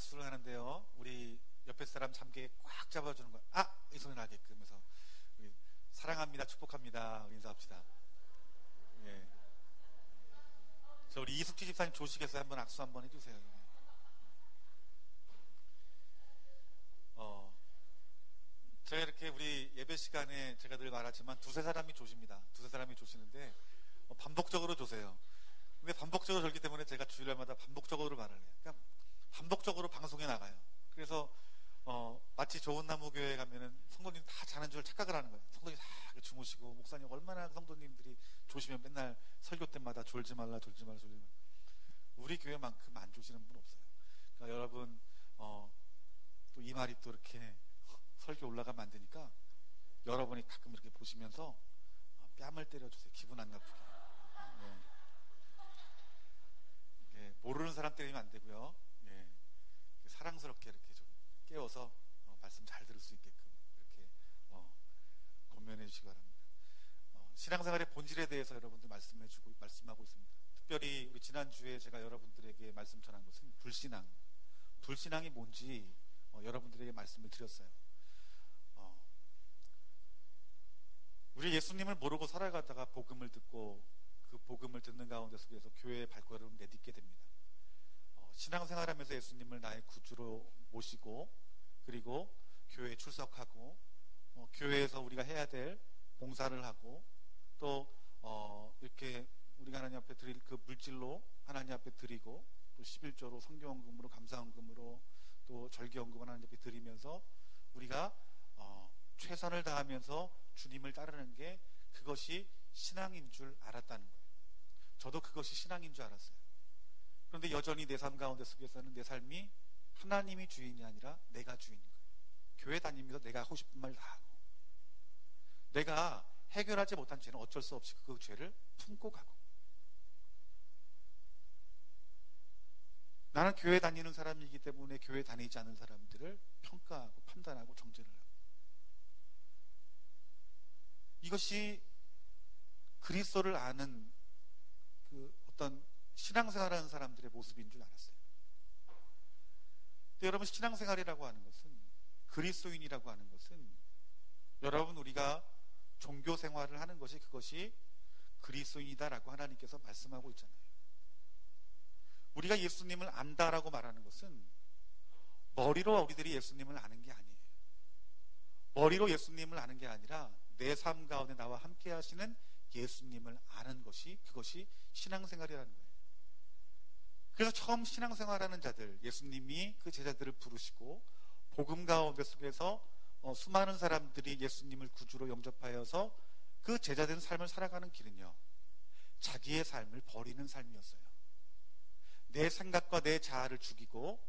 악수를 하는데요, 우리 옆에 사람 잠게 꽉 잡아주는 거야. 이 소리 나게끔 해서 우리 사랑합니다, 축복합니다, 인사합시다. 예. 저 우리 이숙지 집사님 조식에서 한번 악수 한번 해주세요. 제가 이렇게 우리 예배 시간에 제가 늘 말하지만 두세 사람이 조십니다. 두세 사람이 조시는데 반복적으로 조세요. 근데 반복적으로 졸기 때문에 제가 주일날마다 반복적으로 말을 해요. 그러니까 반복적으로 방송에 나가요. 그래서 마치 좋은 나무 교회에 가면은 성도님 다 자는 줄 착각을 하는 거예요. 성도님 다 주무시고, 목사님 얼마나 성도님들이 조시면 맨날 설교 때마다 졸지 말라 졸지 말라 졸지 말라. 우리 교회만큼 안 조시는 분 없어요. 그러니까 여러분 또 이 말이 또 이렇게 설교 올라가면 안 되니까 여러분이 가끔 이렇게 보시면서 뺨을 때려주세요. 기분 안 나쁘게. 예, 모르는 사람 때리면 안 되고요. 예, 사랑스럽게 이렇게 좀 깨워서 말씀 잘 들을 수 있게끔 이렇게 권면해 주시기 바랍니다. 신앙생활의 본질에 대해서 여러분들 말씀하고 있습니다. 특별히 우리 지난주에 제가 여러분들에게 말씀 전한 것은 불신앙이 뭔지 여러분들에게 말씀을 드렸어요. 우리 예수님을 모르고 살아가다가 복음을 듣고 그 복음을 듣는 가운데 속에서 교회의 발걸음을 내딛게 됩니다. 신앙생활하면서 예수님을 나의 구주로 모시고, 그리고 교회에 출석하고, 교회에서 우리가 해야 될 봉사를 하고, 또 이렇게 우리가 하나님 앞에 드릴 그 물질로 하나님 앞에 드리고, 또 11조로 성경헌금으로 감사헌금으로 또 절기헌금을 하나님 앞에 드리면서 우리가 최선을 다하면서 주님을 따르는 게, 그것이 신앙인 줄 알았다는 거예요. 저도 그것이 신앙인 줄 알았어요. 그런데 여전히 내 삶 가운데 속에서는 내 삶이 하나님이 주인이 아니라 내가 주인인 거예요. 교회 다니면서 내가 하고 싶은 말 다 하고, 내가 해결하지 못한 죄는 어쩔 수 없이 그 죄를 품고 가고, 나는 교회 다니는 사람이기 때문에 교회 다니지 않는 사람들을 평가하고 판단하고 정죄를 하고, 이것이 그리스도를 아는 그 어떤 신앙생활하는 사람들의 모습인 줄 알았어요. 근데 여러분, 신앙생활이라고 하는 것은, 그리스도인이라고 하는 것은, 여러분 우리가 종교생활을 하는 것이, 그것이 그리스도인이다라고 하나님께서 말씀하고 있잖아요. 우리가 예수님을 안다라고 말하는 것은 머리로 우리들이 예수님을 아는 게 아니에요. 머리로 예수님을 아는 게 아니라 내 삶 가운데 나와 함께 하시는 예수님을 아는 것이, 그것이 신앙생활이라는 거예요. 그래서 처음 신앙생활하는 자들, 예수님이 그 제자들을 부르시고 복음 가운데 속에서 수많은 사람들이 예수님을 구주로 영접하여서 그 제자된 삶을 살아가는 길은요, 자기의 삶을 버리는 삶이었어요. 내 생각과 내 자아를 죽이고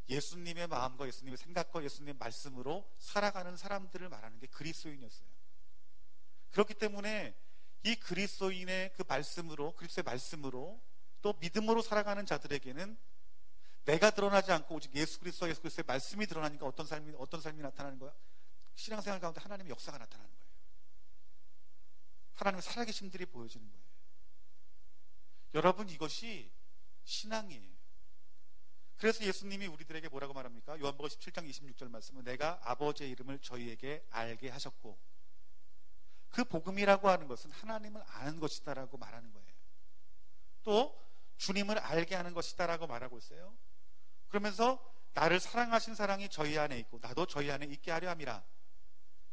예수님의 마음과 예수님의 생각과 예수님의 말씀으로 살아가는 사람들을 말하는 게 그리스도인이었어요. 그렇기 때문에 이 그리스도인의 그 말씀으로, 그리스도의 말씀으로 또 믿음으로 살아가는 자들에게는 내가 드러나지 않고 오직 예수 그리스도의 말씀이 드러나니까 어떤 삶이 나타나는 거야? 신앙생활 가운데 하나님의 역사가 나타나는 거예요. 하나님의 살아계심들이 보여지는 거예요. 여러분, 이것이 신앙이에요. 그래서 예수님이 우리들에게 뭐라고 말합니까? 요한복음 17장 26절 말씀은, 내가 아버지의 이름을 저희에게 알게 하셨고, 그 복음이라고 하는 것은 하나님을 아는 것이다라고 말하는 거예요. 또 주님을 알게 하는 것이다라고 말하고 있어요. 그러면서 나를 사랑하신 사랑이 저희 안에 있고 나도 저희 안에 있게 하려 함이라.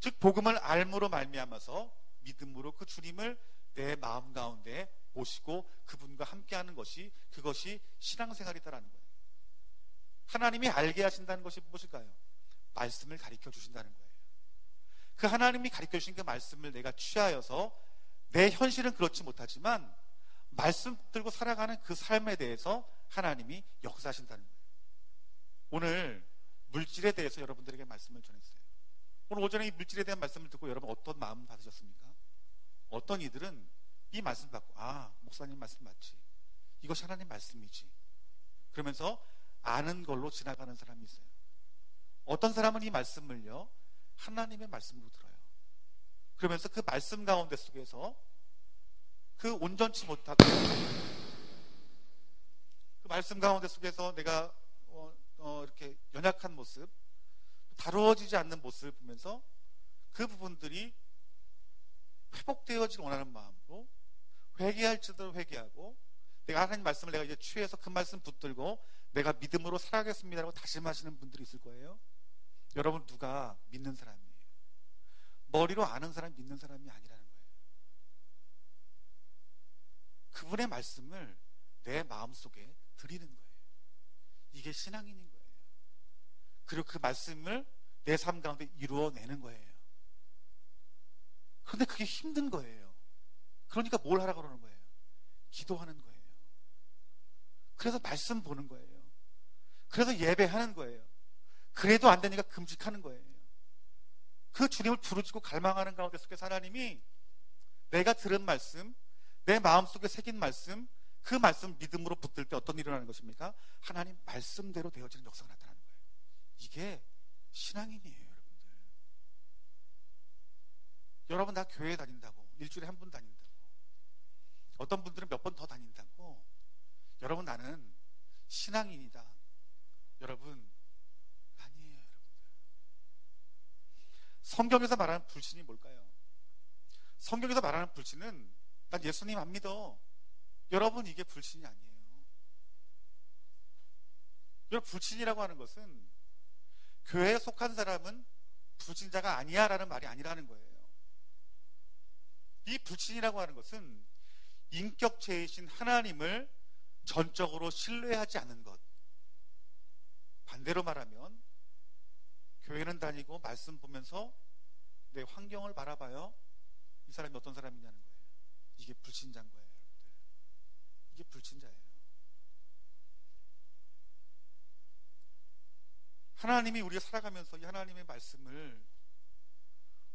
즉 복음을 알므로 말미암아서 믿음으로 그 주님을 내 마음 가운데 모시고 그분과 함께하는 것이, 그것이 신앙생활이다라는 거예요. 하나님이 알게 하신다는 것이 무엇일까요? 말씀을 가르쳐 주신다는 거예요. 그 하나님이 가르쳐 주신 그 말씀을 내가 취하여서 내 현실은 그렇지 못하지만 말씀 들고 살아가는 그 삶에 대해서 하나님이 역사하신다는 거예요. 오늘 물질에 대해서 여러분들에게 말씀을 전했어요. 오늘 오전에 이 물질에 대한 말씀을 듣고 여러분 어떤 마음 받으셨습니까? 어떤 이들은 이 말씀 받고, 목사님 말씀 맞지, 이것이 하나님 말씀이지, 그러면서 아는 걸로 지나가는 사람이 있어요. 어떤 사람은 이 말씀을요, 하나님의 말씀으로 들어요. 그러면서 그 말씀 가운데 속에서 그 온전치 못하고 그 말씀 가운데 속에서 내가 이렇게 연약한 모습, 다루어지지 않는 모습을 보면서 그 부분들이 회복되어지길 원하는 마음으로 회개할지도 회개하고, 내가 하나님 말씀을 내가 이제 취해서 그 말씀 붙들고 내가 믿음으로 살아가겠습니다라고 다짐하시는 분들이 있을 거예요. 여러분, 누가 믿는 사람이에요? 머리로 아는 사람이 믿는 사람이 아니라는 거예요. 그분의 말씀을 내 마음속에 드리는 거예요. 이게 신앙인인 거예요. 그리고 그 말씀을 내 삶 가운데 이루어내는 거예요. 그런데 그게 힘든 거예요. 그러니까 뭘 하라고 그러는 거예요? 기도하는 거예요. 그래서 말씀 보는 거예요. 그래서 예배하는 거예요. 그래도 안 되니까 금식하는 거예요. 그 주님을 부르짖고 갈망하는 가운데 속에서 하나님이 내가 들은 말씀, 내 마음속에 새긴 말씀, 그 말씀 믿음으로 붙들 때 어떤 일이 일어나는 것입니까? 하나님 말씀대로 되어지는 역사가 나타나는 거예요. 이게 신앙인이에요, 여러분들. 여러분, 나 교회 다닌다고, 일주일에 한 번 다닌다고, 어떤 분들은 몇 번 더 다닌다고, 여러분 나는 신앙인이다. 여러분, 아니에요, 여러분들. 성경에서 말하는 불신이 뭘까요? 성경에서 말하는 불신은 난 예수님 안 믿어. 여러분, 이게 불신이 아니에요. 여러분, 불신이라고 하는 것은 교회에 속한 사람은 불신자가 아니야 라는 말이 아니라는 거예요. 이 불신이라고 하는 것은 인격체이신 하나님을 전적으로 신뢰하지 않는 것. 반대로 말하면 교회는 다니고 말씀 보면서 내 환경을 바라봐요. 이 사람이 어떤 사람이냐는 거예요. 이게 불신자인 거예요, 여러분들. 이게 불신자예요. 하나님이 우리가 살아가면서 이 하나님의 말씀을,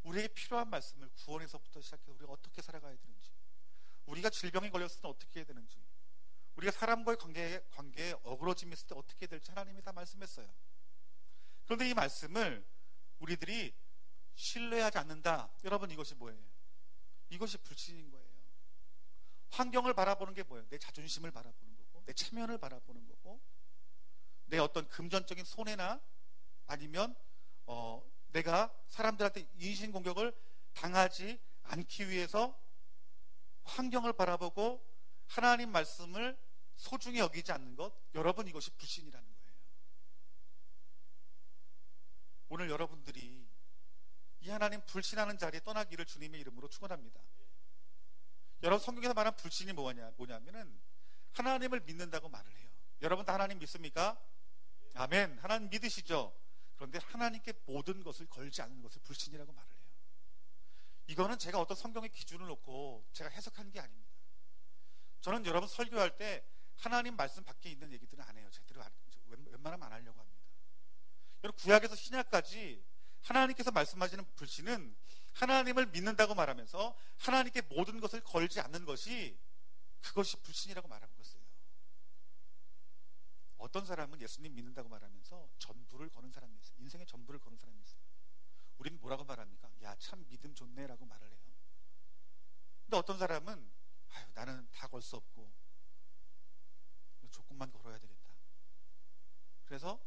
우리에게 필요한 말씀을 구원에서부터 시작해서 우리가 어떻게 살아가야 되는지, 우리가 질병에 걸렸을 때 어떻게 해야 되는지, 우리가 사람과의 관계에 어그러짐이 있을 때 어떻게 해야 될지 하나님이 다 말씀했어요. 그런데 이 말씀을 우리들이 신뢰하지 않는다. 여러분, 이것이 뭐예요? 이것이 불신인 거예요. 환경을 바라보는 게 뭐예요? 내 자존심을 바라보는 거고, 내 체면을 바라보는 거고, 내 어떤 금전적인 손해나 아니면 내가 사람들한테 인신공격을 당하지 않기 위해서 환경을 바라보고 하나님 말씀을 소중히 여기지 않는 것, 여러분, 이것이 불신이라는 거예요. 오늘 여러분들이 이 하나님 불신하는 자리에 떠나기를 주님의 이름으로 축원합니다. 여러분, 성경에서 말하는 불신이 뭐냐면은 하나님을 믿는다고 말을 해요. 여러분 다 하나님 믿습니까? 아멘. 하나님 믿으시죠? 그런데 하나님께 모든 것을 걸지 않는 것을 불신이라고 말을 해요. 이거는 제가 어떤 성경의 기준을 놓고 제가 해석한 게 아닙니다. 저는 여러분 설교할 때 하나님 말씀 밖에 있는 얘기들은 안 해요. 제대로 웬만하면 안 하려고 합니다. 여러분, 구약에서 신약까지 하나님께서 말씀하시는 불신은 하나님을 믿는다고 말하면서 하나님께 모든 것을 걸지 않는 것이, 그것이 불신이라고 말하는 것이에요. 어떤 사람은 예수님 믿는다고 말하면서 전부를 거는 사람이 있어요. 인생의 전부를 거는 사람이 있어요. 우리는 뭐라고 말합니까? 야, 참 믿음 좋네 라고 말을 해요. 근데 어떤 사람은 나는 다 걸 수 없고 조금만 걸어야 되겠다. 그래서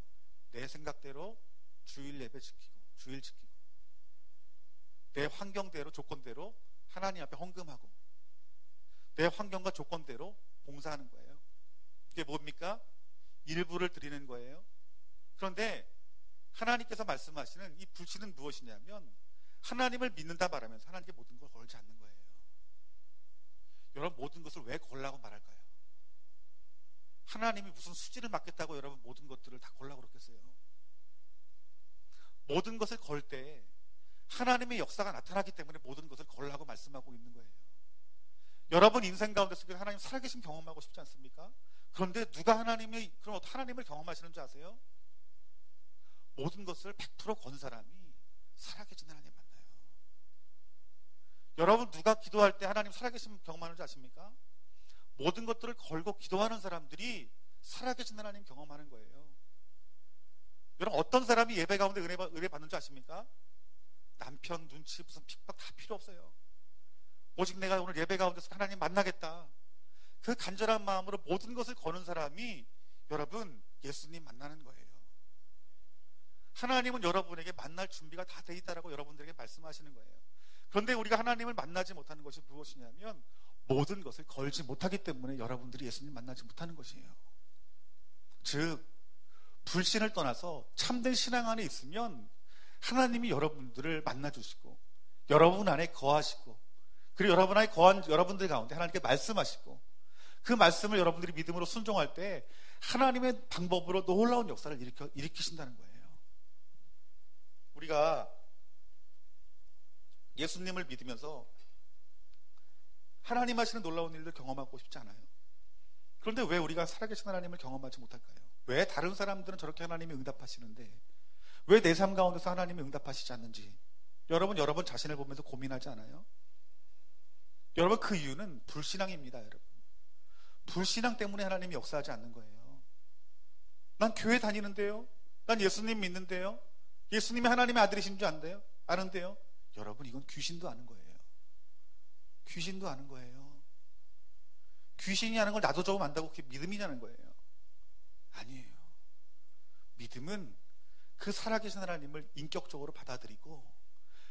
내 생각대로 주일 예배 지키고 주일 지키고 내 환경대로 조건대로 하나님 앞에 헌금하고 내 환경과 조건대로 봉사하는 거예요. 이게 뭡니까? 일부를 드리는 거예요. 그런데 하나님께서 말씀하시는 이 불신은 무엇이냐면 하나님을 믿는다 말하면서 하나님께 모든 걸 걸지 않는 거예요. 여러분, 모든 것을 왜 걸라고 말할까요? 하나님이 무슨 수지를 맡겠다고 여러분 모든 것들을 다 걸라고 그러겠어요? 모든 것을 걸 때 하나님의 역사가 나타나기 때문에 모든 것을 걸라고 말씀하고 있는 거예요. 여러분 인생 가운데 속에 하나님 살아계신 경험하고 싶지 않습니까? 그런데 누가 그럼 하나님을 경험하시는 줄 아세요? 모든 것을 100% 건 사람이 살아계신 하나님 만나요. 여러분, 누가 기도할 때 하나님 살아계신 경험하는 줄 아십니까? 모든 것들을 걸고 기도하는 사람들이 살아계신 하나님 경험하는 거예요. 여러분, 어떤 사람이 예배 가운데 은혜 받는 줄 아십니까? 남편 눈치 무슨 핍박 다 필요 없어요. 오직 내가 오늘 예배 가운데서 하나님 만나겠다, 그 간절한 마음으로 모든 것을 거는 사람이 여러분 예수님 만나는 거예요. 하나님은 여러분에게 만날 준비가 다 돼 있다라고 여러분들에게 말씀하시는 거예요. 그런데 우리가 하나님을 만나지 못하는 것이 무엇이냐면 모든 것을 걸지 못하기 때문에 여러분들이 예수님 만나지 못하는 것이에요. 즉 불신을 떠나서 참된 신앙 안에 있으면 하나님이 여러분들을 만나주시고 여러분 안에 거하시고 그리고 여러분 안에 거한 여러분들 가운데 하나님께 말씀하시고 그 말씀을 여러분들이 믿음으로 순종할 때 하나님의 방법으로 놀라운 역사를 일으키신다는 거예요. 우리가 예수님을 믿으면서 하나님 하시는 놀라운 일을 경험하고 싶지 않아요. 그런데 왜 우리가 살아계신 하나님을 경험하지 못할까요? 왜 다른 사람들은 저렇게 하나님이 응답하시는데 왜 내 삶 가운데서 하나님이 응답하시지 않는지 여러분 자신을 보면서 고민하지 않아요? 여러분 그 이유는 불신앙입니다. 여러분 불신앙 때문에 하나님이 역사하지 않는 거예요. 난 교회 다니는데요, 난 예수님 믿는데요, 예수님이 하나님의 아들이신 줄 아는데요. 여러분 이건 귀신도 아는 거예요. 귀신도 아는 거예요. 귀신이 아는 걸 나도 조금 안다고 그게 믿음이냐는 거예요. 아니에요. 믿음은 그 살아계신 하나님을 인격적으로 받아들이고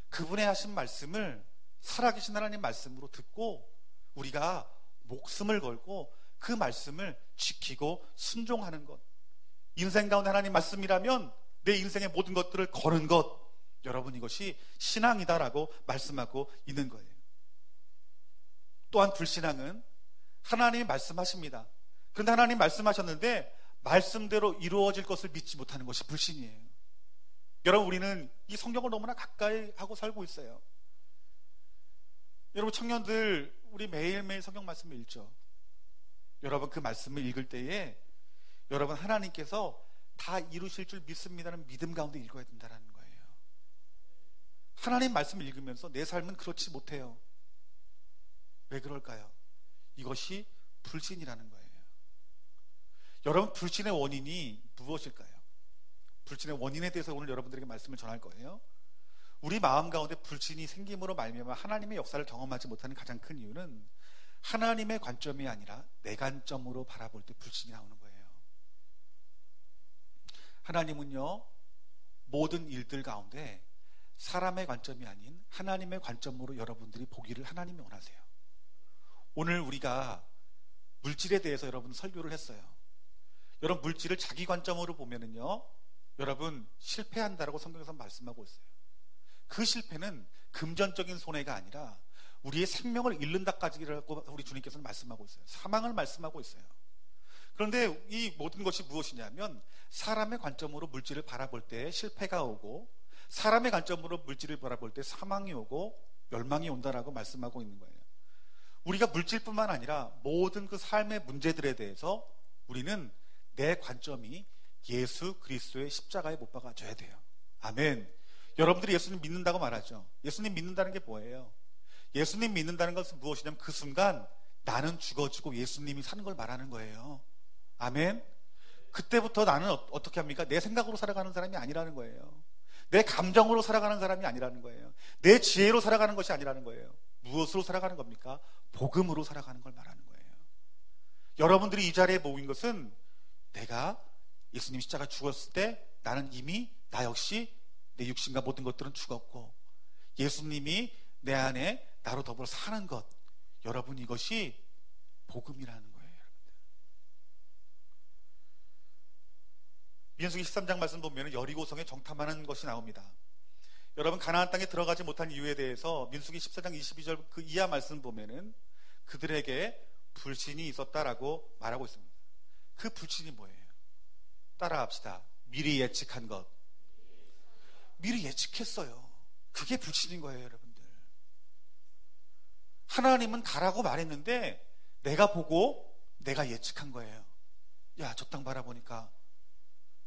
그분의 하신 말씀을 살아계신 하나님 말씀으로 듣고 우리가 목숨을 걸고 그 말씀을 지키고 순종하는 것. 인생 가운데 하나님 말씀이라면 내 인생의 모든 것들을 거는 것. 여러분 이것이 신앙이다라고 말씀하고 있는 거예요. 또한 불신앙은 하나님이 말씀하십니다. 그런데 하나님 말씀하셨는데 말씀대로 이루어질 것을 믿지 못하는 것이 불신이에요. 여러분 우리는 이 성경을 너무나 가까이 하고 살고 있어요. 여러분 청년들 우리 매일매일 성경 말씀을 읽죠. 여러분 그 말씀을 읽을 때에 여러분 하나님께서 다 이루실 줄 믿습니다는 믿음 가운데 읽어야 된다는 거예요. 하나님 말씀을 읽으면서 내 삶은 그렇지 못해요. 왜 그럴까요? 이것이 불신이라는 거예요. 여러분 불신의 원인이 무엇일까요? 불신의 원인에 대해서 오늘 여러분들에게 말씀을 전할 거예요. 우리 마음 가운데 불신이 생김으로 말미암아 하나님의 역사를 경험하지 못하는 가장 큰 이유는 하나님의 관점이 아니라 내 관점으로 바라볼 때 불신이 나오는 거예요. 하나님은요 모든 일들 가운데 사람의 관점이 아닌 하나님의 관점으로 여러분들이 보기를 하나님이 원하세요. 오늘 우리가 물질에 대해서 여러분 설교를 했어요. 여러분 물질을 자기 관점으로 보면은요 여러분 실패한다라고 성경에서 말씀하고 있어요. 그 실패는 금전적인 손해가 아니라 우리의 생명을 잃는다까지라고 우리 주님께서는 말씀하고 있어요. 사망을 말씀하고 있어요. 그런데 이 모든 것이 무엇이냐면 사람의 관점으로 물질을 바라볼 때 실패가 오고 사람의 관점으로 물질을 바라볼 때 사망이 오고 멸망이 온다라고 말씀하고 있는 거예요. 우리가 물질뿐만 아니라 모든 그 삶의 문제들에 대해서 우리는 내 관점이 예수 그리스도의 십자가에 못 박아줘야 돼요. 아멘. 여러분들이 예수님 믿는다고 말하죠. 예수님 믿는다는 게 뭐예요? 예수님 믿는다는 것은 무엇이냐면 그 순간 나는 죽어지고 예수님이 사는 걸 말하는 거예요. 아멘. 그때부터 나는 어떻게 합니까? 내 생각으로 살아가는 사람이 아니라는 거예요. 내 감정으로 살아가는 사람이 아니라는 거예요. 내 지혜로 살아가는 것이 아니라는 거예요. 무엇으로 살아가는 겁니까? 복음으로 살아가는 걸 말하는 거예요. 여러분들이 이 자리에 모인 것은 내가 예수님 십자가 죽었을 때 나는 이미 나 역시 내 육신과 모든 것들은 죽었고 예수님이 내 안에 나로 더불어 사는 것, 여러분 이것이 복음이라는 거예요. 여러분들. 민수기 13장 말씀 보면 여리고성에 정탐하는 것이 나옵니다. 여러분 가나안 땅에 들어가지 못한 이유에 대해서 민수기 14장 22절 그 이하 말씀 보면은 그들에게 불신이 있었다라고 말하고 있습니다. 그 불신이 뭐예요? 따라합시다. 미리 예측한 것. 미리 예측했어요. 그게 불신인 거예요, 여러분들. 하나님은 가라고 말했는데 내가 보고 내가 예측한 거예요. 야, 저 땅 바라보니까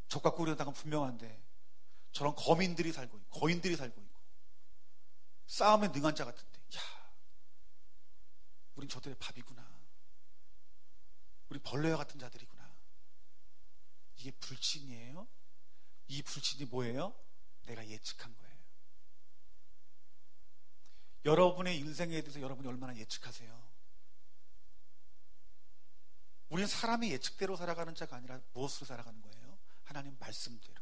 적과 꿀이는 땅은 분명한데 저런 거민들이 살고 있고 거인들이 살고 있고 싸움에 능한 자 같은데 야, 우린 저들의 밥이구나. 우리 벌레와 같은 자들이구나. 이게 불신이에요? 이 불신이 뭐예요? 내가 예측한 거예요. 여러분의 인생에 대해서 여러분이 얼마나 예측하세요? 우리는 사람의 예측대로 살아가는 자가 아니라 무엇으로 살아가는 거예요? 하나님 말씀대로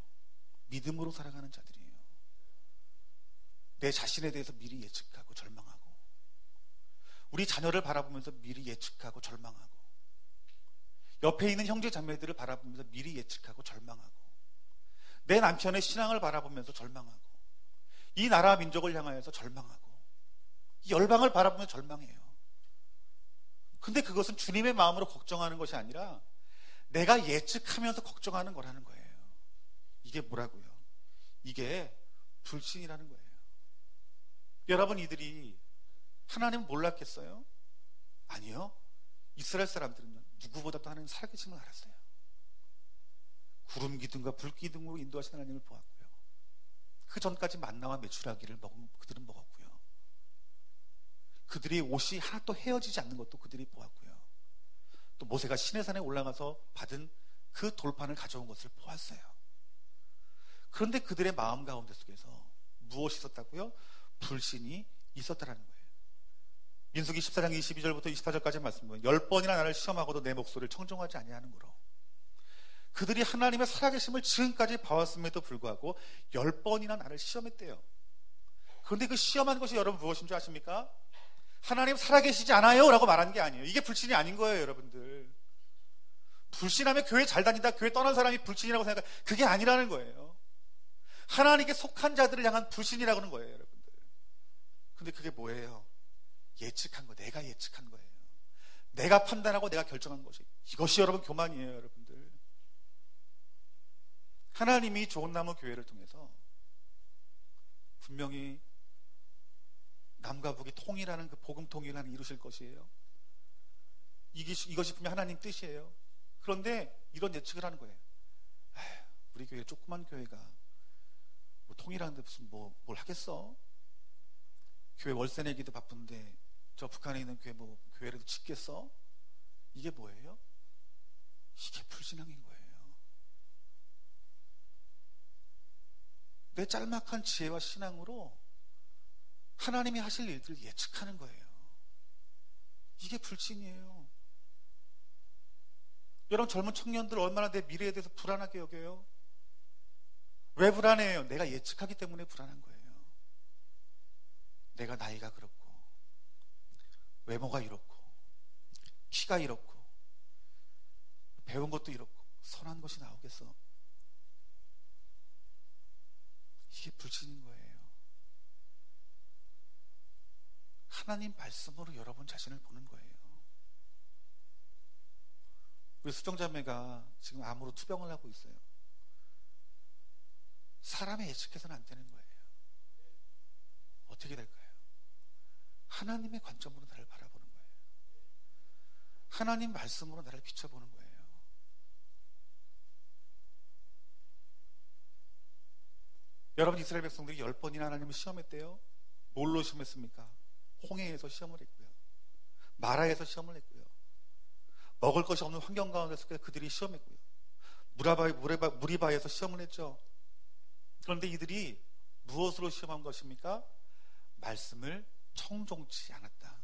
믿음으로 살아가는 자들이에요. 내 자신에 대해서 미리 예측하고 절망하고, 우리 자녀를 바라보면서 미리 예측하고 절망하고, 옆에 있는 형제 자매들을 바라보면서 미리 예측하고 절망하고, 내 남편의 신앙을 바라보면서 절망하고, 이 나라 민족을 향하여서 절망하고, 이 열방을 바라보면서 절망해요. 근데 그것은 주님의 마음으로 걱정하는 것이 아니라 내가 예측하면서 걱정하는 거라는 거예요. 이게 뭐라고요? 이게 불신이라는 거예요. 여러분, 이들이 하나님을 몰랐겠어요? 아니요. 이스라엘 사람들은요, 누구보다도 하나님 살아계심을 알았어요. 구름 기둥과 불 기둥으로 인도하신 하나님을 보았고요. 그 전까지 만나와 메추라기를 그들은 먹었고요. 그들이 옷이 하나도 헤어지지 않는 것도 그들이 보았고요. 또 모세가 시내산에 올라가서 받은 그 돌판을 가져온 것을 보았어요. 그런데 그들의 마음 가운데 속에서 무엇이 있었다고요? 불신이 있었다라는 거예요. 민수기 14장 22절부터 24절까지 말씀 보면 10번이나 나를 시험하고도 내 목소리를 청종하지 아니하는 거로, 그들이 하나님의 살아계심을 지금까지 봐왔음에도 불구하고 10번이나 나를 시험했대요. 그런데 그 시험한 것이 여러분 무엇인 줄 아십니까? 하나님 살아계시지 않아요 라고 말하는 게 아니에요. 이게 불신이 아닌 거예요, 여러분들. 불신하면 교회 잘 다니다 교회 떠난 사람이 불신이라고 생각해. 그게 아니라는 거예요. 하나님께 속한 자들을 향한 불신이라고 하는 거예요, 여러분들. 근데 그게 뭐예요? 예측한 거, 내가 예측한 거예요. 내가 판단하고 내가 결정한 것이, 이것이 여러분 교만이에요, 여러분들. 하나님이 좋은 나무 교회를 통해서 분명히 남과 북이 통일하는 그 복음 통일을 이루실 것이에요. 이것이 분명 하나님 뜻이에요. 그런데 이런 예측을 하는 거예요. 우리 교회 조그만 교회가 뭐 통일하는데 무슨 뭘 하겠어? 교회 월세 내기도 바쁜데 저 북한에 있는 교회 뭐 교회라도 짓겠어? 이게 뭐예요? 이게 불신앙인 거예요. 내 짤막한 지혜와 신앙으로 하나님이 하실 일들을 예측하는 거예요. 이게 불신이에요. 여러분, 젊은 청년들 얼마나 내 미래에 대해서 불안하게 여겨요? 왜 불안해요? 내가 예측하기 때문에 불안한 거예요. 내가 나이가 그렇고, 외모가 이렇고, 키가 이렇고, 배운 것도 이렇고, 선한 것이 나오겠어? 이게 불신인 거예요. 하나님 말씀으로 여러분 자신을 보는 거예요. 우리 수정자매가 지금 암으로 투병을 하고 있어요. 사람의 예측해서는 안 되는 거예요. 어떻게 될까요? 하나님의 관점으로 나를 바라보는 거예요. 하나님 말씀으로 나를 비춰보는 거예요. 여러분, 이스라엘 백성들이 10번이나 하나님을 시험했대요. 뭘로 시험했습니까? 홍해에서 시험을 했고요. 마라에서 시험을 했고요. 먹을 것이 없는 환경 가운데서 그들이 시험했고요. 무리바에서 시험을 했죠. 그런데 이들이 무엇으로 시험한 것입니까? 말씀을 청종치 않았다.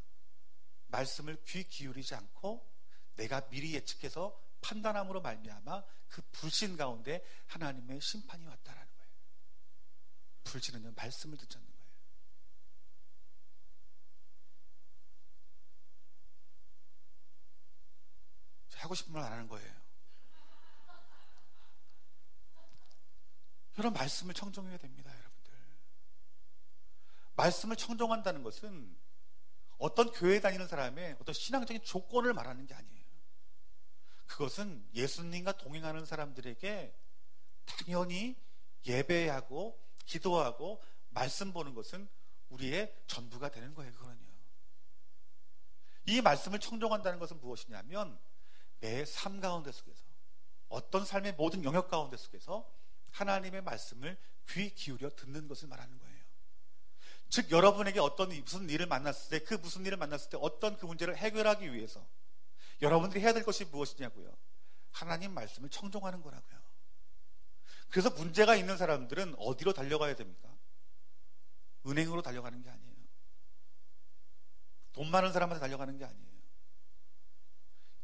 말씀을 귀 기울이지 않고 내가 미리 예측해서 판단함으로 말미암아 그 불신 가운데 하나님의 심판이 왔다라는 거예요. 불신은요, 말씀을 듣지 않는 거예요. 하고 싶은 말 안 하는 거예요. 여러분, 말씀을 청종해야 됩니다, 여러분들. 말씀을 청종한다는 것은 어떤 교회에 다니는 사람의 어떤 신앙적인 조건을 말하는 게 아니에요. 그것은 예수님과 동행하는 사람들에게 당연히 예배하고 기도하고 말씀 보는 것은 우리의 전부가 되는 거예요. 그거는요. 이 말씀을 청종한다는 것은 무엇이냐면 내 삶 가운데 속에서 어떤 삶의 모든 영역 가운데 속에서 하나님의 말씀을 귀 기울여 듣는 것을 말하는 거예요. 즉, 여러분에게 무슨 일을 만났을 때, 그 무슨 일을 만났을 때 어떤 그 문제를 해결하기 위해서 여러분들이 해야 될 것이 무엇이냐고요? 하나님 말씀을 청종하는 거라고요. 그래서 문제가 있는 사람들은 어디로 달려가야 됩니까? 은행으로 달려가는 게 아니에요. 돈 많은 사람한테 달려가는 게 아니에요.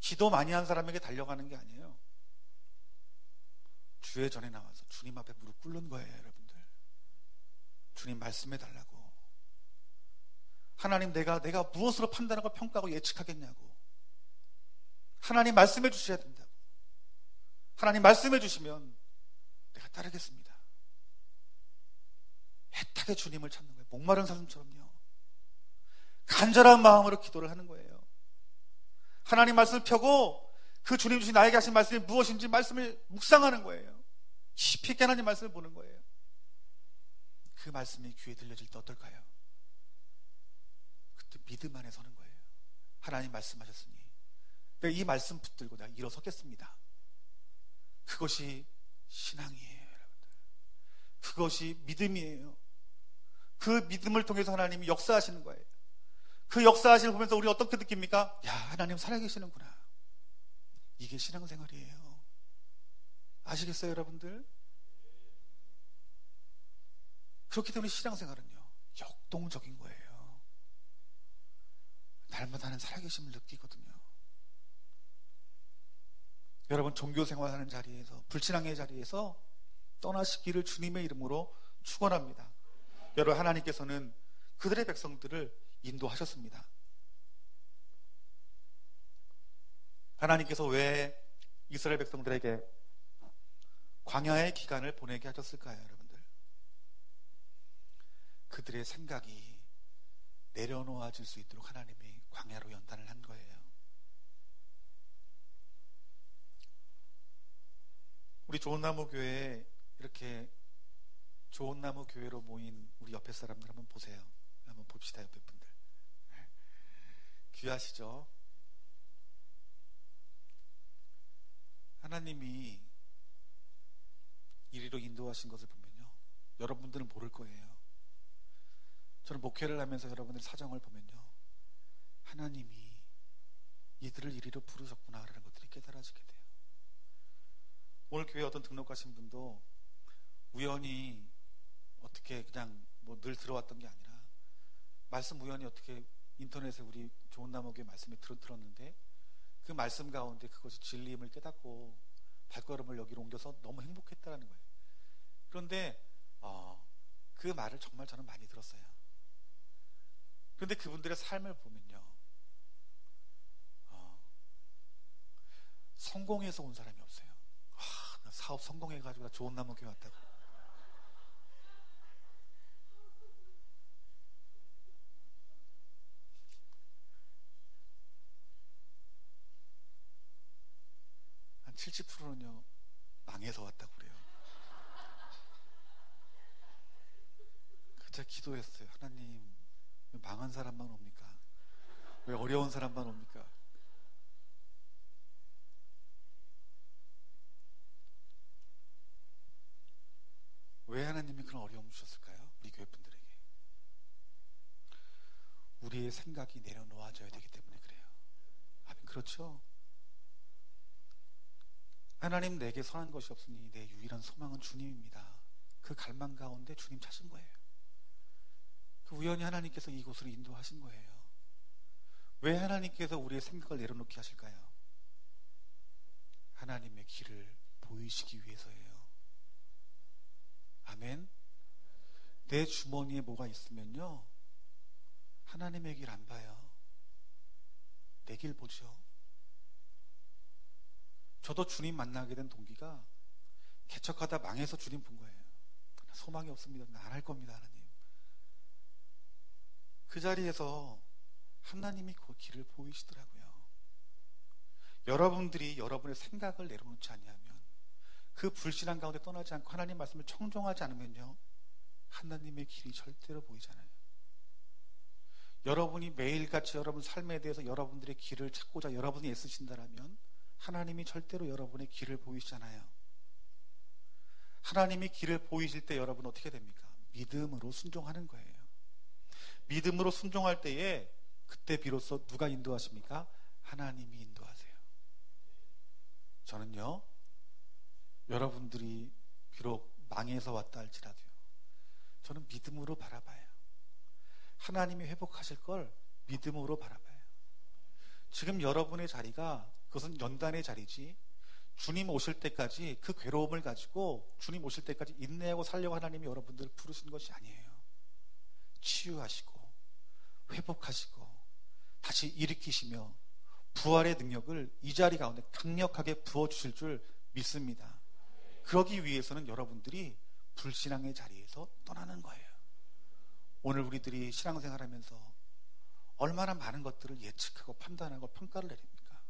기도 많이 한 사람에게 달려가는 게 아니에요. 주의 전에 나와서 주님 앞에 무릎 꿇는 거예요, 여러분들. 주님 말씀해 달라고. 하나님, 내가 무엇으로 판단하고 평가하고 예측하겠냐고. 하나님 말씀해 주셔야 된다고. 하나님 말씀해 주시면 내가 따르겠습니다. 애타게 주님을 찾는 거예요. 목마른 사슴처럼요. 간절한 마음으로 기도를 하는 거예요. 하나님 말씀을 펴고 그 주님 주신 나에게 하신 말씀이 무엇인지 말씀을 묵상하는 거예요. 깊이 있게 하나님 말씀을 보는 거예요. 그 말씀이 귀에 들려질 때 어떨까요? 그때 믿음 안에 서는 거예요. 하나님 말씀하셨으니 내가 이 말씀 붙들고 내가 일어서겠습니다. 그것이 신앙이에요, 여러분들. 그것이 믿음이에요. 그 믿음을 통해서 하나님이 역사하시는 거예요. 그 역사하시는 걸 보면서 우리 어떻게 느낍니까? 야, 하나님 살아계시는구나. 이게 신앙생활이에요. 아시겠어요, 여러분들? 그렇기 때문에 신앙생활은요, 역동적인 거예요. 날마다 하는 살아계심을 느끼거든요. 여러분, 종교생활하는 자리에서, 불신앙의 자리에서 떠나시기를 주님의 이름으로 축원합니다. 여러분, 하나님께서는 그들의 백성들을 인도하셨습니다. 하나님께서 왜 이스라엘 백성들에게 광야의 기간을 보내게 하셨을까요, 여러분들? 그들의 생각이 내려놓아질 수 있도록 하나님이 광야로 연단을 한 거예요. 우리 좋은나무 교회에 이렇게 좋은나무 교회로 모인 우리 옆에 사람들 한번 보세요. 한번 봅시다, 옆에 분들. 귀하시죠? 하나님이 이리로 인도하신 것을 보면요, 여러분들은 모를 거예요. 저는 목회를 하면서 여러분들 사정을 보면요, 하나님이 이들을 이리로 부르셨구나 라는 것들이 깨달아지게 돼요. 오늘 교회 어떤 등록 가신 분도 우연히 어떻게 그냥 뭐 늘 들어왔던 게 아니라 말씀 우연히 어떻게 인터넷에 우리 좋은나무 교회 말씀을 들었는데 그 말씀 가운데 그것이 진리임을 깨닫고 발걸음을 여기로 옮겨서 너무 행복했다라는 거예요. 그런데 그 말을 정말 저는 많이 들었어요. 그런데 그분들의 삶을 보면요, 성공해서 온 사람이 없어요. 나 사업 성공해가지고 나 좋은나무 교회 왔다고. 한 70%는요 망해서 왔다고 그래요. 그저 기도했어요. 하나님, 왜 망한 사람만 옵니까? 왜 어려운 사람만 옵니까? 왜 하나님이 그런 어려움을 주셨을까요? 우리 교회분들에게. 우리의 생각이 내려놓아져야 되기 때문에 그래요. 아멘. 그렇죠? 하나님, 내게 선한 것이 없으니 내 유일한 소망은 주님입니다. 그 갈망 가운데 주님 찾은 거예요. 그 우연히 하나님께서 이곳으로 인도하신 거예요. 왜 하나님께서 우리의 생각을 내려놓게 하실까요? 하나님의 길을 보이시기 위해서예요. 아멘. 내 주머니에 뭐가 있으면요, 하나님의 길 안 봐요. 내 길 보죠. 저도 주님 만나게 된 동기가 개척하다 망해서 주님 본 거예요. 소망이 없습니다. 안 할 겁니다, 하나님. 그 자리에서 하나님이 그 길을 보이시더라고요. 여러분들이 여러분의 생각을 내려놓지 아니하면, 그 불신앙 가운데 떠나지 않고 하나님 말씀을 청종하지 않으면요, 하나님의 길이 절대로 보이지 않아요. 여러분이 매일같이 여러분 삶에 대해서 여러분들의 길을 찾고자 여러분이 애쓰신다라면 하나님이 절대로 여러분의 길을 보이시잖아요. 하나님이 길을 보이실 때 여러분 어떻게 됩니까? 믿음으로 순종하는 거예요. 믿음으로 순종할 때에 그때 비로소 누가 인도하십니까? 하나님이 인도하세요. 저는요, 여러분들이 비록 망해서 왔다 할지라도요, 저는 믿음으로 바라봐요. 하나님이 회복하실 걸 믿음으로 바라봐요. 지금 여러분의 자리가 그것은 연단의 자리지 주님 오실 때까지 그 괴로움을 가지고 주님 오실 때까지 인내하고 살려고 하나님이 여러분들을 부르신 것이 아니에요. 치유하시고 회복하시고 다시 일으키시며 부활의 능력을 이 자리 가운데 강력하게 부어주실 줄 믿습니다. 그러기 위해서는 여러분들이 불신앙의 자리에서 떠나는 거예요. 오늘 우리들이 신앙생활하면서 얼마나 많은 것들을 예측하고 판단하고 평가를 내립니까?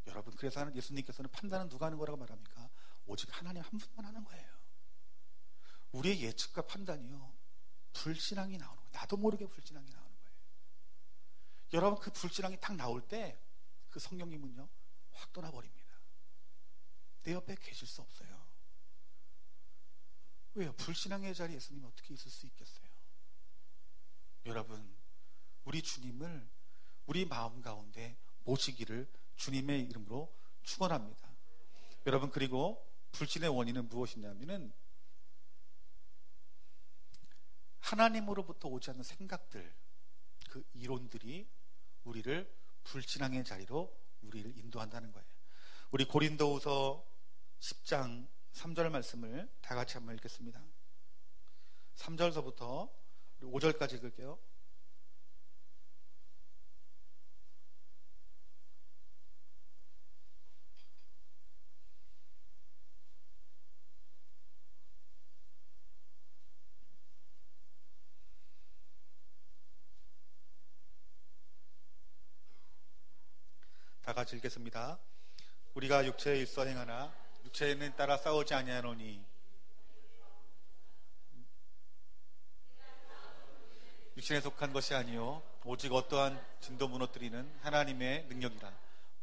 여러분, 그래서 예수님께서는 판단은 누가 하는 거라고 말합니까? 오직 하나님 한 분만 하는 거예요. 우리의 예측과 판단이요, 불신앙이 나오는 거예요. 나도 모르게 불신앙이 나오는 거예요. 여러분, 그 불신앙이 딱 나올 때 그 성령님은요 확 떠나버립니다. 내 옆에 계실 수 없어요. 왜요? 불신앙의 자리에 예수님이 어떻게 있을 수 있겠어요? 여러분, 우리 주님을 우리 마음 가운데 모시기를 주님의 이름으로 축원합니다. 여러분, 그리고 불신의 원인은 무엇이냐면은 하나님으로부터 오지 않는 생각들, 그 이론들이 우리를 불신앙의 자리로 우리를 인도한다는 거예요. 우리 고린도후서 10장 3절 말씀을 다 같이 한번 읽겠습니다. 3절서부터 5절까지 읽을게요. 다 같이 읽겠습니다. 우리가 육체에 일서 행하나 육체에는 따라 싸우지 아니하노니 육신에 속한 것이 아니요 오직 어떠한 진도 무너뜨리는 하나님의 능력이라.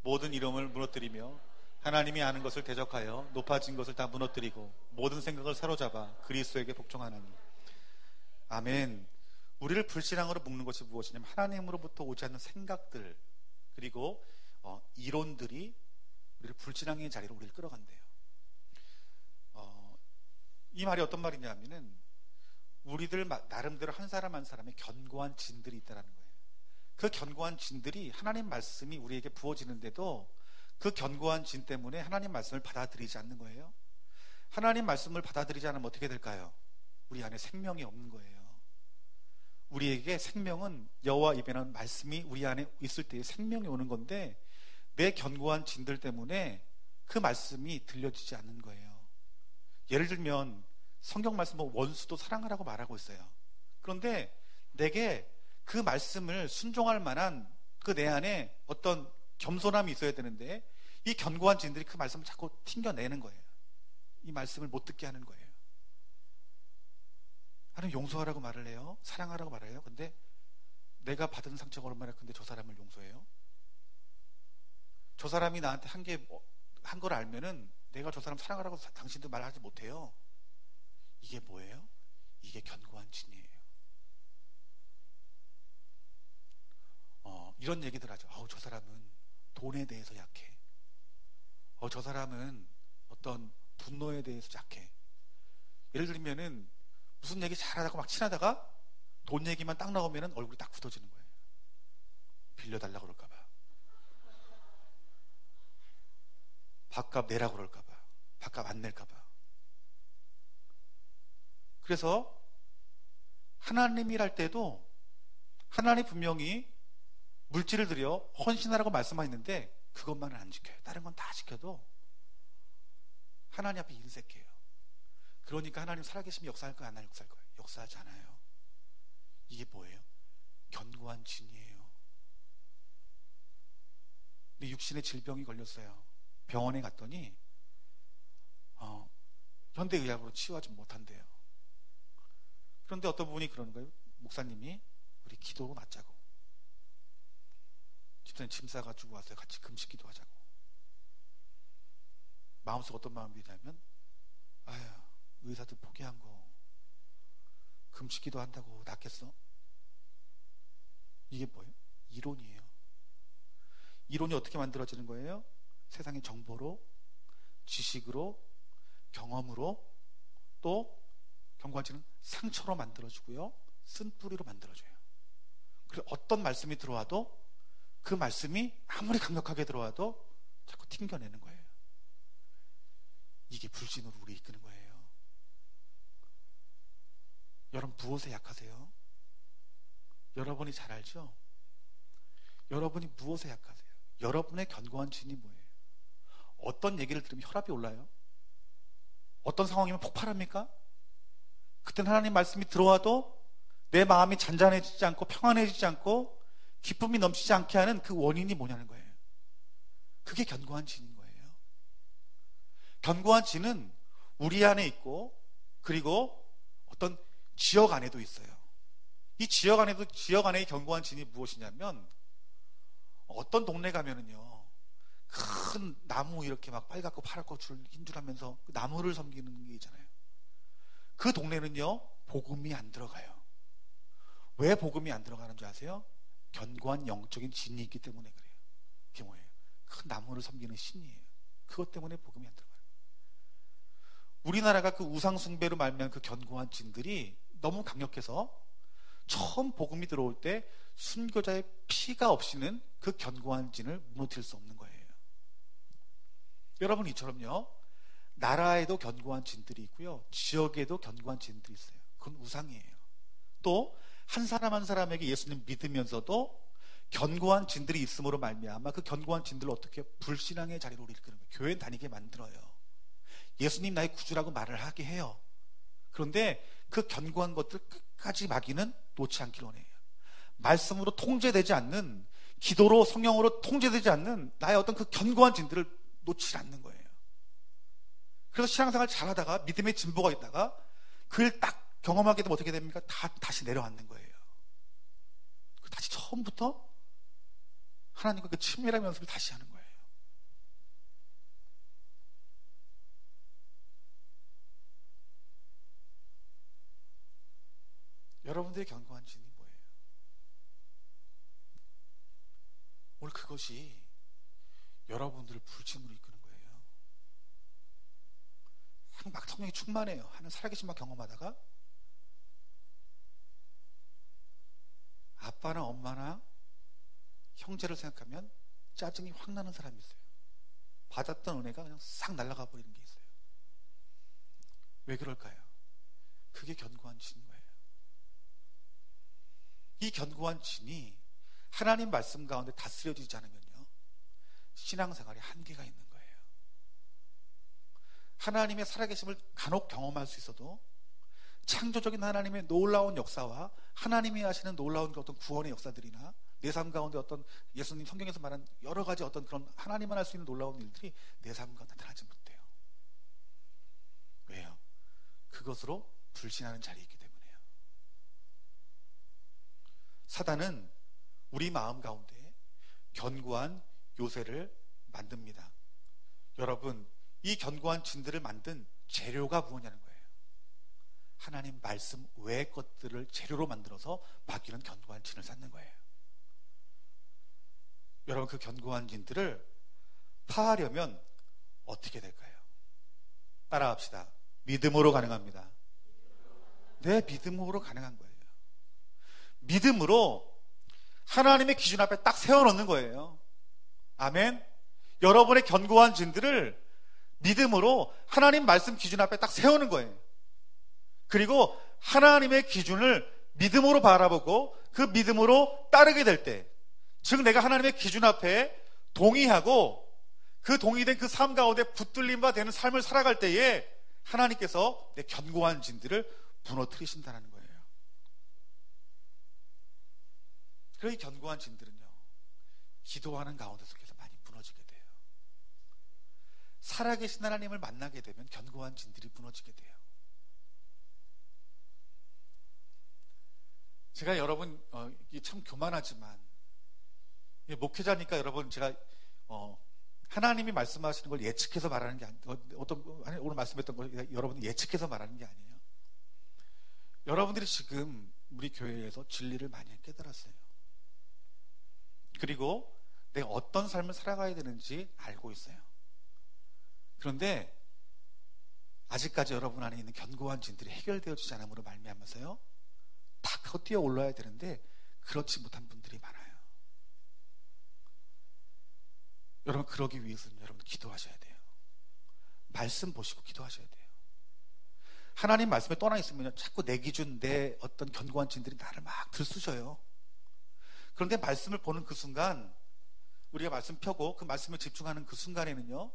모든 이름을 무너뜨리며 하나님이 아는 것을 대적하여 높아진 것을 다 무너뜨리고 모든 생각을 사로잡아 그리스도에게 복종하나니. 아멘. 우리를 불신앙으로 묶는 것이 무엇이냐면 하나님으로부터 오지 않는 생각들, 그리고 이론들이 우리를 불신앙의 자리로 우리를 끌어간대요. 이 말이 어떤 말이냐면은 우리들 나름대로 한 사람 한 사람의 견고한 진들이 있다는 거예요. 그 견고한 진들이 하나님 말씀이 우리에게 부어지는데도 그 견고한 진 때문에 하나님 말씀을 받아들이지 않는 거예요. 하나님 말씀을 받아들이지 않으면 어떻게 될까요? 우리 안에 생명이 없는 거예요. 우리에게 생명은 여호와 입에는 말씀이 우리 안에 있을 때에 생명이 오는 건데 내 견고한 진들 때문에 그 말씀이 들려지지 않는 거예요. 예를 들면 성경 말씀 원수도 사랑하라고 말하고 있어요. 그런데 내게 그 말씀을 순종할 만한 그 내 안에 어떤 겸손함이 있어야 되는데 이 견고한 진들이 그 말씀을 자꾸 튕겨내는 거예요. 이 말씀을 못 듣게 하는 거예요. 하나님 용서하라고 말을 해요. 사랑하라고 말을 해요. 근데 내가 받은 상처가 얼마나 큰데 저 사람을 용서해요? 저 사람이 나한테 한 걸 알면은 내가 저 사람 사랑하라고 당신도 말하지 못해요. 이게 뭐예요? 이게 견고한 진이에요. 이런 얘기들 하죠. 저 사람은 돈에 대해서 약해. 저 사람은 어떤 분노에 대해서 약해. 예를 들면은 무슨 얘기 잘하다가 막 친하다가 돈 얘기만 딱 나오면은 얼굴이 딱 굳어지는 거예요. 빌려달라고 그럴까봐, 밥값 내라고 그럴까봐, 밥값 안 낼까봐. 그래서 하나님이랄 때도 하나님 분명히 물질을 들여 헌신하라고 말씀하셨는데 그것만은 안 지켜요. 다른 건 다 지켜도 하나님 앞에 인색해요. 그러니까 하나님 살아계시면 역사할 거예요? 안 역사할 거예요? 역사하지 않아요. 이게 뭐예요? 견고한 진이에요. 근데 육신의 질병이 걸렸어요. 병원에 갔더니 현대의학으로 치유하지 못한대요. 그런데 어떤 분이 그러는 거예요. 목사님이 우리 기도로 낫자고. 집사님 짐 싸가지고 와서 같이 금식 기도하자고. 마음속 어떤 마음이 드냐면 의사들 포기한 거 금식 기도한다고 낫겠어? 이게 뭐예요? 이론이에요. 이론이 어떻게 만들어지는 거예요? 세상의 정보로, 지식으로, 경험으로, 또 견고한지는 상처로 만들어주고요, 쓴뿌리로 만들어줘요. 그리고 어떤 말씀이 들어와도 그 말씀이 아무리 강력하게 들어와도 자꾸 튕겨내는 거예요. 이게 불신으로 우리 이끄는 거예요. 여러분 무엇에 약하세요? 여러분이 잘 알죠? 여러분이 무엇에 약하세요? 여러분의 견고한 진이 뭐예요? 어떤 얘기를 들으면 혈압이 올라요? 어떤 상황이면 폭발합니까? 그때는 하나님 말씀이 들어와도 내 마음이 잔잔해지지 않고 평안해지지 않고 기쁨이 넘치지 않게 하는 그 원인이 뭐냐는 거예요. 그게 견고한 진인 거예요. 견고한 진은 우리 안에 있고 그리고 어떤 지역 안에도 있어요. 이 지역 안의 견고한 진이 무엇이냐면 어떤 동네 가면은요 큰 나무 이렇게 막 빨갛고 파랗고 흰 줄 하면서 그 나무를 섬기는 게 있잖아요. 그 동네는요 복음이 안 들어가요. 왜 복음이 안 들어가는 줄 아세요? 견고한 영적인 진이 있기 때문에 그래요. 그게 뭐예요? 큰 나무를 섬기는 신이에요. 그것 때문에 복음이 안 들어가요. 우리나라가 그 우상 숭배로 말미암은 그 견고한 진들이 너무 강력해서 처음 복음이 들어올 때 순교자의 피가 없이는 그 견고한 진을 무너뜨릴 수 없는 거예요. 여러분 이처럼요 나라에도 견고한 진들이 있고요 지역에도 견고한 진들이 있어요. 그건 우상이에요. 또 한 사람 한 사람에게 예수님 믿으면서도 견고한 진들이 있음으로 말미암아 그 견고한 진들을 어떻게 불신앙의 자리로 이끄는 거예요. 교회 다니게 만들어요. 예수님 나의 구주라고 말을 하게 해요. 그런데 그 견고한 것들 끝까지 마귀는 놓지 않기를 원해요. 말씀으로 통제되지 않는, 기도로 성령으로 통제되지 않는 나의 어떤 그 견고한 진들을 놓지 않는 거예요. 그래서 신앙생활 잘하다가 믿음의 진보가 있다가 그걸 딱 경험하게 되면 어떻게 됩니까? 다시 내려앉는 거예요. 다시 처음부터 하나님과 그 친밀한 연습을 다시 하는 거예요. 여러분들의 견고한 진이 뭐예요? 오늘 그것이 여러분들을 불신으로 이끄는 거예요. 막 성령이 충만해요. 하는 살아계신 막 경험하다가 아빠나 엄마나 형제를 생각하면 짜증이 확 나는 사람이 있어요. 받았던 은혜가 그냥 싹 날아가 버리는 게 있어요. 왜 그럴까요? 그게 견고한 진인 거예요. 이 견고한 진이 하나님 말씀 가운데 다스려지지 않으면요 신앙생활에 한계가 있는 거예요. 하나님의 살아계심을 간혹 경험할 수 있어도 창조적인 하나님의 놀라운 역사와 하나님이 하시는 놀라운 어떤 구원의 역사들이나 내 삶 가운데 어떤 예수님 성경에서 말한 여러 가지 어떤 그런 하나님만 할 수 있는 놀라운 일들이 내 삶 가운데 나타나지 못해요. 왜요? 그것으로 불신하는 자리에 있기 때문에요. 사단은 우리 마음 가운데 견고한 요새를 만듭니다. 여러분, 이 견고한 진들을 만든 재료가 무엇이냐는 거예요. 하나님 말씀 외의 것들을 재료로 만들어서 마귀는 견고한 진을 쌓는 거예요. 여러분 그 견고한 진들을 파하려면 어떻게 될까요? 따라합시다. 믿음으로 가능합니다. 네, 믿음으로 가능한 거예요. 믿음으로 하나님의 기준 앞에 딱 세워놓는 거예요. 아멘. 여러분의 견고한 진들을 믿음으로 하나님 말씀 기준 앞에 딱 세우는 거예요. 그리고 하나님의 기준을 믿음으로 바라보고 그 믿음으로 따르게 될 때, 즉 내가 하나님의 기준 앞에 동의하고 그 동의된 그 삶 가운데 붙들림과 되는 삶을 살아갈 때에 하나님께서 내 견고한 진들을 무너뜨리신다는 거예요. 그래서 이 견고한 진들은요 기도하는 가운데서 계속 많이 무너지게 돼요. 살아계신 하나님을 만나게 되면 견고한 진들이 무너지게 돼요. 제가 여러분 이게 참 교만하지만 목회자니까 여러분 제가 하나님이 말씀하시는 걸 예측해서 말하는 게 아니에요. 오늘 말씀했던 걸 여러분이 예측해서 말하는 게 아니에요. 여러분들이 지금 우리 교회에서 진리를 많이 깨달았어요. 그리고 내가 어떤 삶을 살아가야 되는지 알고 있어요. 그런데 아직까지 여러분 안에 있는 견고한 진들이 해결되어지지 않음으로 말미암아서요 다 뛰어 올라야 되는데 그렇지 못한 분들이 많아요. 여러분 그러기 위해서는 여러분 기도하셔야 돼요. 말씀 보시고 기도하셔야 돼요. 하나님 말씀에 떠나 있으면 자꾸 내 기준, 내 어떤 견고한 진들이 나를 막 들쑤셔요. 그런데 말씀을 보는 그 순간, 우리가 말씀 펴고 그 말씀에 집중하는 그 순간에는요,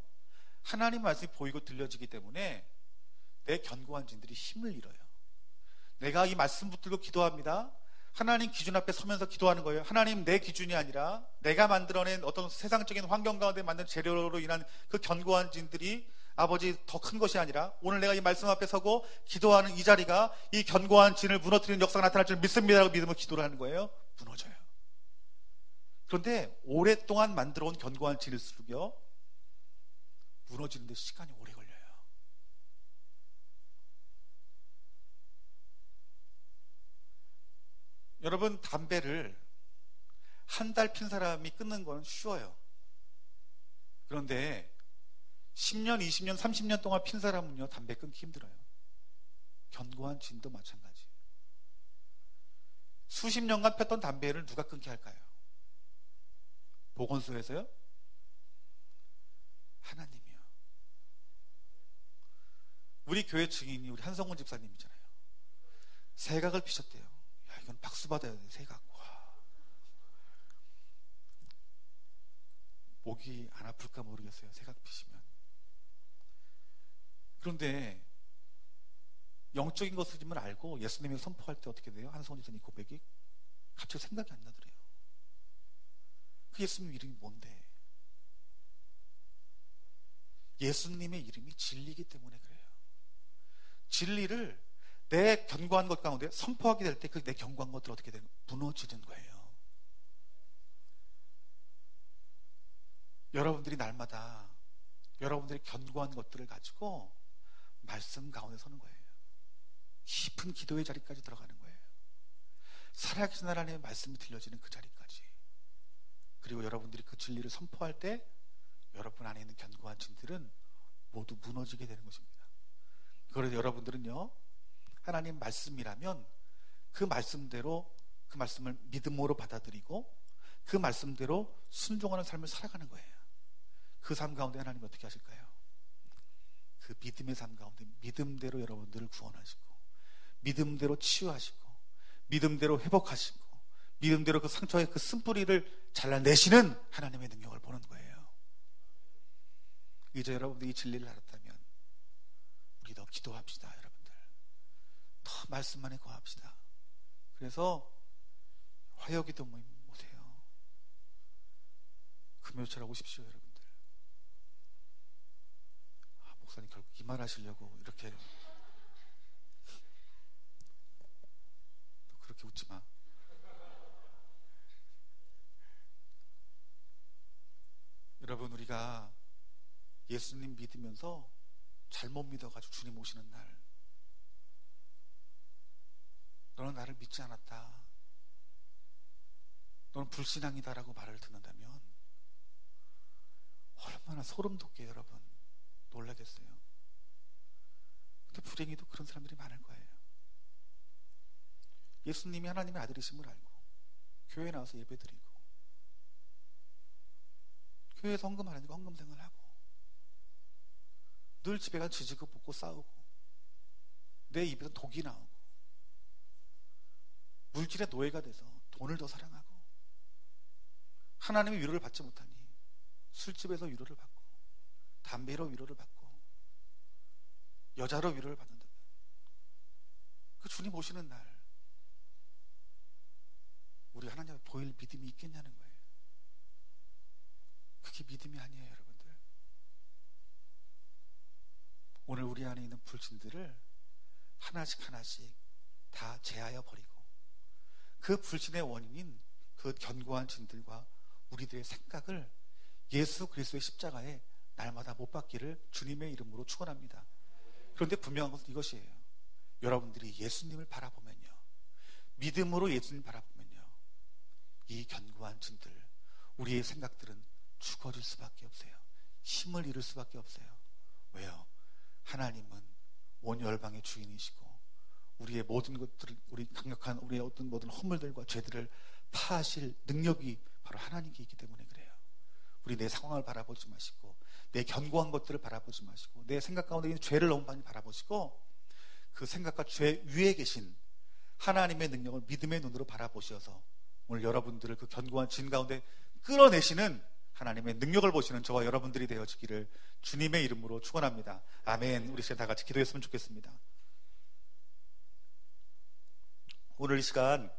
하나님 말씀이 보이고 들려지기 때문에 내 견고한 진들이 힘을 잃어요. 내가 이 말씀 붙들고 기도합니다. 하나님 기준 앞에 서면서 기도하는 거예요. 하나님, 내 기준이 아니라 내가 만들어낸 어떤 세상적인 환경 가운데 만든 재료로 인한 그 견고한 진들이 아버지 더 큰 것이 아니라 오늘 내가 이 말씀 앞에 서고 기도하는 이 자리가 이 견고한 진을 무너뜨리는 역사가 나타날 줄 믿습니다라고 믿으면 기도를 하는 거예요. 무너져요. 그런데 오랫동안 만들어 온 견고한 진일수록요, 무너지는 데 시간이 오래 걸려요. 여러분, 담배를 한 달 핀 사람이 끊는 건 쉬워요. 그런데 10년, 20년, 30년 동안 핀 사람은요, 담배 끊기 힘들어요. 견고한 진도 마찬가지. 수십 년간 폈던 담배를 누가 끊게 할까요? 보건소에서요? 하나님이요. 우리 교회 증인이 우리 한성훈 집사님이잖아요. 새각을 피셨대요. 야, 이건 박수 받아야 돼. 새각. 와. 목이 안 아플까 모르겠어요. 새각 피시면. 그런데 영적인 것임을 알고 예수님이 선포할 때 어떻게 돼요? 한성훈 집사님 고백이 갑자기 생각이 안 나더래요. 그 예수님 이름이 뭔데? 예수님의 이름이 진리이기 때문에 그래요. 진리를 내 견고한 것 가운데 선포하게 될 때 그 내 견고한 것들 어떻게 되는? 무너지는 거예요. 여러분들이 날마다 여러분들의 견고한 것들을 가지고 말씀 가운데 서는 거예요. 깊은 기도의 자리까지 들어가는 거예요. 살아계신 하나님의 말씀이 들려지는 그 자리까지. 그리고 여러분들이 그 진리를 선포할 때 여러분 안에 있는 견고한 진들은 모두 무너지게 되는 것입니다. 그래서 여러분들은요, 하나님 말씀이라면 그 말씀대로 그 말씀을 믿음으로 받아들이고 그 말씀대로 순종하는 삶을 살아가는 거예요. 그 삶 가운데 하나님이 어떻게 하실까요? 그 믿음의 삶 가운데 믿음대로 여러분들을 구원하시고 믿음대로 치유하시고 믿음대로 회복하시고 믿음대로 그 상처의 그 쓴뿌리를 잘라내시는 하나님의 능력을 보는 거예요. 이제 여러분들이 이 진리를 알았다면 우리 더 기도합시다. 여러분들 더 말씀 안에 거합시다. 그래서 화요기도 모임 오세요. 금요철 오십시오. 여러분들. 목사님 결국 이 말 하시려고 이렇게 그렇게 웃지 마. 여러분, 우리가 예수님 믿으면서 잘못 믿어가지고 주님 오시는 날, 너는 나를 믿지 않았다, 너는 불신앙이다라고 말을 듣는다면 얼마나 소름 돋게 여러분 놀라겠어요. 근데 불행히도 그런 사람들이 많을 거예요. 예수님이 하나님의 아들이심을 알고 교회에 나와서 예배드리고 교회에서 헌금 안 하니까 헌금 생활하고 늘 집에 가서 지지고 볶고 싸우고 내 입에서 독이 나오고 물질의 노예가 돼서 돈을 더 사랑하고 하나님의 위로를 받지 못하니 술집에서 위로를 받고 담배로 위로를 받고 여자로 위로를 받는다. 그 주님 오시는 날 우리 하나님 앞에 보일 믿음이 있겠냐는 거예요. 그게 믿음이 아니에요. 여러분들, 오늘 우리 안에 있는 불신들을 하나씩 하나씩 다 제하여 버리고 그 불신의 원인인 그 견고한 진들과 우리들의 생각을 예수 그리스도의 십자가에 날마다 못 박기를 주님의 이름으로 축원합니다. 그런데 분명한 것은 이것이에요. 여러분들이 예수님을 바라보면요, 믿음으로 예수님을 바라보면요, 이 견고한 진들, 우리의 생각들은 죽어질 수밖에 없어요. 힘을 잃을 수밖에 없어요. 왜요? 하나님은 온 열방의 주인이시고 우리의 모든 것들을, 우리 강력한 우리의 어떤 모든 허물들과 죄들을 파하실 능력이 바로 하나님께 있기 때문에 그래요. 우리 내 상황을 바라보지 마시고 내 견고한 것들을 바라보지 마시고 내 생각 가운데 있는 죄를 너무 많이 바라보시고 그 생각과 죄 위에 계신 하나님의 능력을 믿음의 눈으로 바라보셔서 오늘 여러분들을 그 견고한 진 가운데 끌어내시는 하나님의 능력을 보시는 저와 여러분들이 되어지기를 주님의 이름으로 축원합니다. 아멘. 우리 시간 다 같이 기도했으면 좋겠습니다. 오늘 이 시간